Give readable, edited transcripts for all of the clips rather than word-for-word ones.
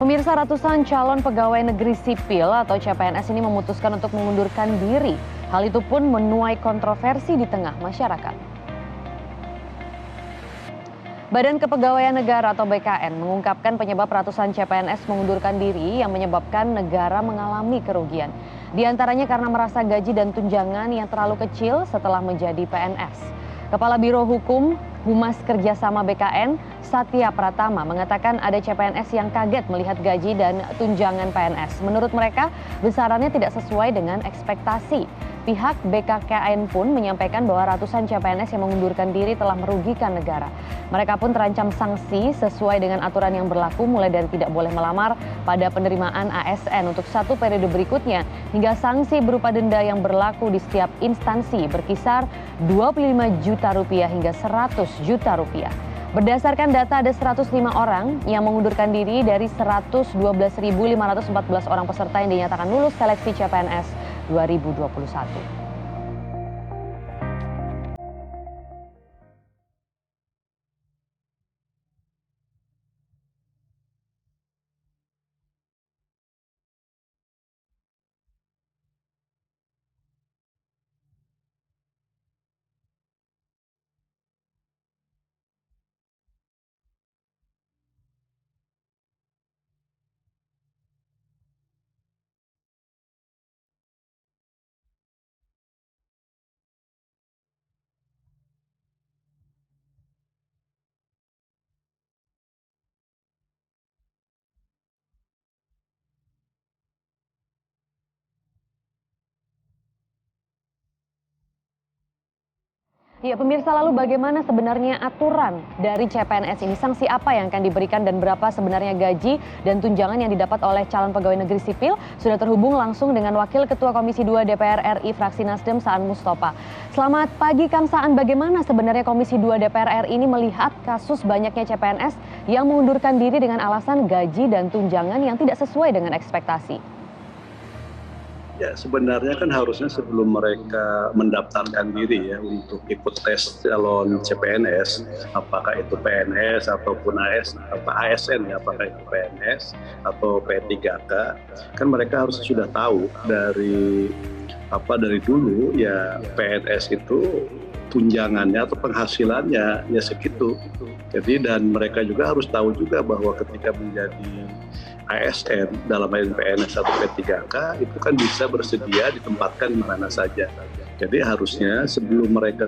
Pemirsa, ratusan calon pegawai negeri sipil atau CPNS ini memutuskan untuk mengundurkan diri. Hal itu pun menuai kontroversi di tengah masyarakat. Badan Kepegawaian Negara atau BKN mengungkapkan penyebab ratusan CPNS mengundurkan diri yang menyebabkan negara mengalami kerugian. Di antaranya karena merasa gaji dan tunjangan yang terlalu kecil setelah menjadi PNS. Kepala Biro Hukum Humas Kerjasama BKN, Satya Pratama, mengatakan ada CPNS yang kaget melihat gaji dan tunjangan PNS. Menurut mereka, besarannya tidak sesuai dengan ekspektasi. Pihak BKKN pun menyampaikan bahwa ratusan CPNS yang mengundurkan diri telah merugikan negara. Mereka pun terancam sanksi sesuai dengan aturan yang berlaku, mulai dari tidak boleh melamar pada penerimaan ASN untuk 1 periode berikutnya, hingga sanksi berupa denda yang berlaku di setiap instansi berkisar Rp25 juta hingga Rp100 juta. Berdasarkan data, ada 105 orang yang mengundurkan diri dari 112.514 orang peserta yang dinyatakan lulus seleksi CPNS 2021. Ya, pemirsa, lalu bagaimana sebenarnya aturan dari CPNS ini? Sanksi apa yang akan diberikan dan berapa sebenarnya gaji dan tunjangan yang didapat oleh calon pegawai negeri sipil? Sudah terhubung langsung dengan Wakil Ketua Komisi 2 DPR RI fraksi Nasdem, Saan Mustafa. Selamat pagi, Kang Saan. Bagaimana sebenarnya Komisi 2 DPR RI ini melihat kasus banyaknya CPNS yang mengundurkan diri dengan alasan gaji dan tunjangan yang tidak sesuai dengan ekspektasi? Ya, sebenarnya kan harusnya sebelum mereka mendaftarkan diri ya untuk ikut tes calon CPNS, apakah itu PNS ataupun ASN ya, apakah itu PNS atau P3K, kan mereka harus sudah tahu dari dulu ya PNS itu tunjangannya atau penghasilannya ya segitu. Jadi dan mereka juga harus tahu juga bahwa ketika menjadi ASN dalam hal PNS atau P3K itu kan bisa bersedia ditempatkan di mana saja. Jadi harusnya sebelum mereka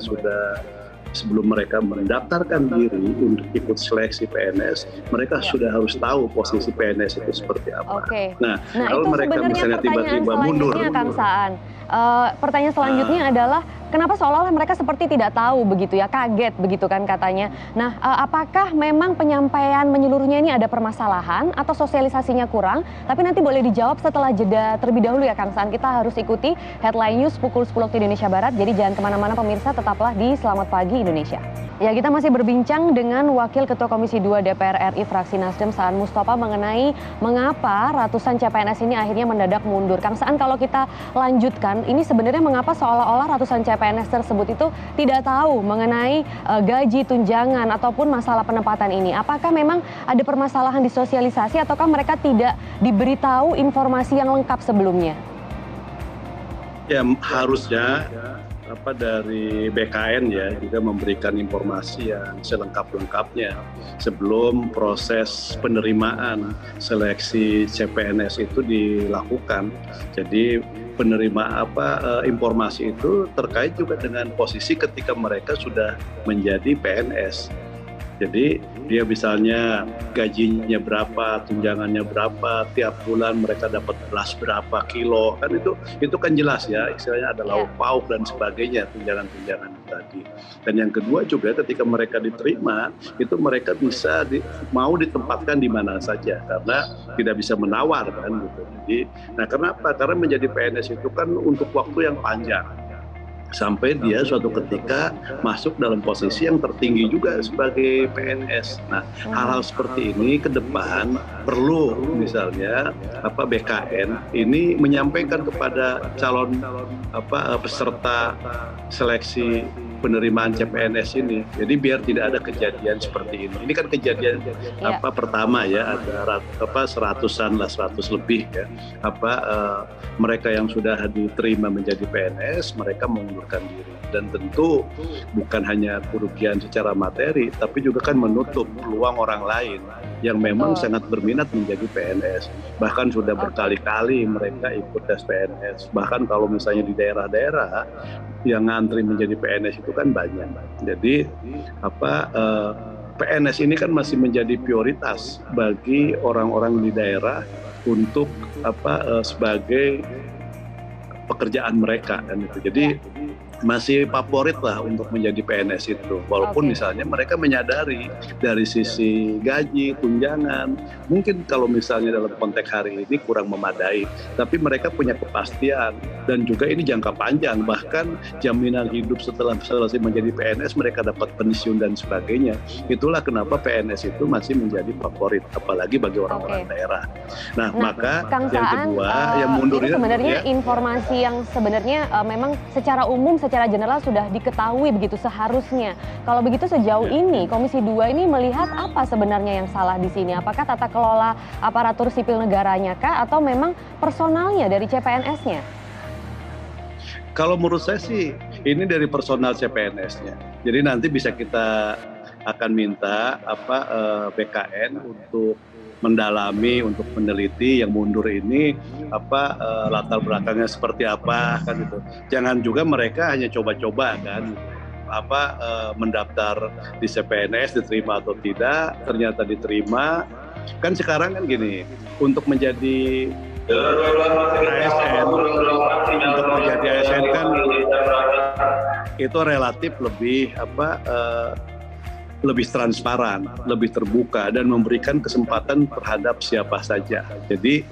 mendaftarkan diri untuk ikut seleksi PNS, mereka sudah harus tahu posisi PNS itu seperti apa. Oke. Nah kalau mereka misalnya tiba-tiba mundur. Kang Saan, pertanyaan selanjutnya adalah kenapa seolah-olah mereka seperti tidak tahu begitu ya, kaget begitu kan katanya. Nah, apakah memang penyampaian menyeluruhnya ini ada permasalahan atau sosialisasinya kurang? Tapi nanti boleh dijawab setelah jeda terlebih dahulu ya Kang Saan. Kita harus ikuti headline news pukul 10 waktu Indonesia Barat. Jadi jangan kemana-mana pemirsa, tetaplah di Selamat Pagi Indonesia. Ya, kita masih berbincang dengan Wakil Ketua Komisi 2 DPR RI fraksi Nasdem, Saan Mustafa, mengenai mengapa ratusan CPNS ini akhirnya mendadak mundur. Kang Saan, kalau kita lanjutkan, ini sebenarnya mengapa seolah-olah ratusan CPNS tersebut itu tidak tahu mengenai gaji, tunjangan, ataupun masalah penempatan ini? Apakah memang ada permasalahan di sosialisasi ataukah mereka tidak diberitahu informasi yang lengkap sebelumnya? Ya, harusnya dari BKN ya juga memberikan informasi yang selengkap-lengkapnya sebelum proses penerimaan seleksi CPNS itu dilakukan. Jadi informasi itu terkait juga dengan posisi ketika mereka sudah menjadi PNS. Jadi dia misalnya gajinya berapa, tunjangannya berapa, tiap bulan mereka dapat beras berapa kilo, kan itu kan jelas ya, istilahnya ada lauk pauk dan sebagainya, tunjangan-tunjangan tadi. Dan yang kedua juga ketika mereka diterima, itu mereka bisa mau ditempatkan di mana saja karena tidak bisa menawar kan gitu. Jadi, nah kenapa? Karena menjadi PNS itu kan untuk waktu yang panjang. Sampai dia suatu ketika masuk dalam posisi yang tertinggi juga sebagai PNS. Nah, hal-hal seperti ini ke depan perlu misalnya BKN ini menyampaikan kepada calon peserta seleksi penerimaan CPNS ini. Jadi biar tidak ada kejadian seperti ini. Ini kan kejadian pertama ya, ada seratusan lah, 100 lebih ya. Mereka yang sudah diterima menjadi PNS, mereka mengundurkan diri. Dan tentu bukan hanya kerugian secara materi, tapi juga kan menutup peluang orang lain yang memang sangat berminat menjadi PNS. Bahkan sudah berkali-kali mereka ikut tes PNS. Bahkan kalau misalnya di daerah-daerah yang ngantri menjadi PNS itu kan banyak. Jadi PNS ini kan masih menjadi prioritas bagi orang-orang di daerah untuk sebagai pekerjaan mereka kan itu. Jadi masih favorit lah untuk menjadi PNS itu, walaupun misalnya mereka menyadari dari sisi gaji, tunjangan, mungkin kalau misalnya dalam konteks hari ini kurang memadai, tapi mereka punya kepastian dan juga ini jangka panjang, bahkan jaminan hidup setelah selesai menjadi PNS mereka dapat pensiun dan sebagainya. Itulah kenapa PNS itu masih menjadi favorit, apalagi bagi orang-orang daerah. Nah, maka Kang yang Saan, kedua yang mundur ini sebenarnya informasi yang sebenarnya memang secara umum, secara general sudah diketahui begitu seharusnya. Kalau begitu sejauh ini Komisi 2 ini melihat apa sebenarnya yang salah di sini? Apakah tata kelola aparatur sipil negaranya kah atau memang personalnya dari CPNS-nya? Kalau menurut saya sih ini dari personal CPNS-nya. Jadi nanti bisa kita akan minta BKN untuk mendalami, untuk meneliti yang mundur ini latar belakangnya seperti apa kan itu. Jangan juga mereka hanya coba-coba kan mendaftar di CPNS diterima atau tidak, ternyata diterima. Kan sekarang kan gini, untuk menjadi ASN, kan itu relatif lebih transparan, lebih terbuka dan memberikan kesempatan terhadap siapa saja. Jadi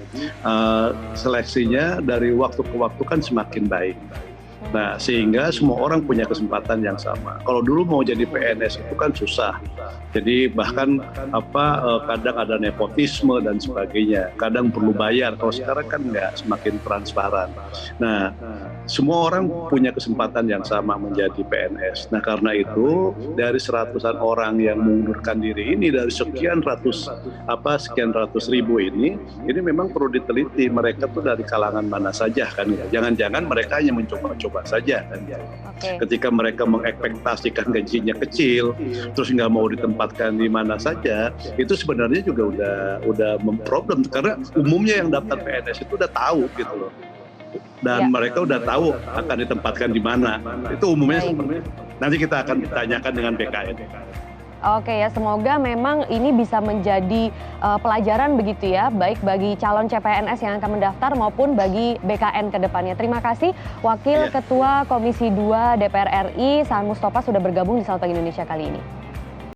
seleksinya dari waktu ke waktu kan semakin baik. Nah, sehingga semua orang punya kesempatan yang sama. Kalau dulu mau jadi PNS itu kan susah. Jadi bahkan kadang ada nepotisme dan sebagainya. Kadang perlu bayar. Kalau sekarang kan enggak, semakin transparan. Nah, semua orang punya kesempatan yang sama menjadi PNS. Nah, karena itu dari seratusan orang yang mengundurkan diri ini, dari sekian ratus ribu ini memang perlu diteliti mereka tuh dari kalangan mana saja kan ya. Jangan-jangan mereka hanya mencoba-coba saja kan ya. Ketika mereka mengekspektasikan gajinya kecil, terus nggak mau ditempatkan di mana saja, itu sebenarnya juga udah memproblem karena umumnya yang daftar PNS itu udah tahu gitu loh. Dan mereka udah tahu akan ditempatkan di mana. Itu umumnya seperti itu. Nanti kita akan ditanyakan dengan BKN. Oke ya, semoga memang ini bisa menjadi pelajaran begitu ya, baik bagi calon CPNS yang akan mendaftar maupun bagi BKN ke depannya. Terima kasih Wakil Ketua Komisi 2 DPR RI, Saan Mustopha sudah bergabung di Selamat Pagi Indonesia kali ini.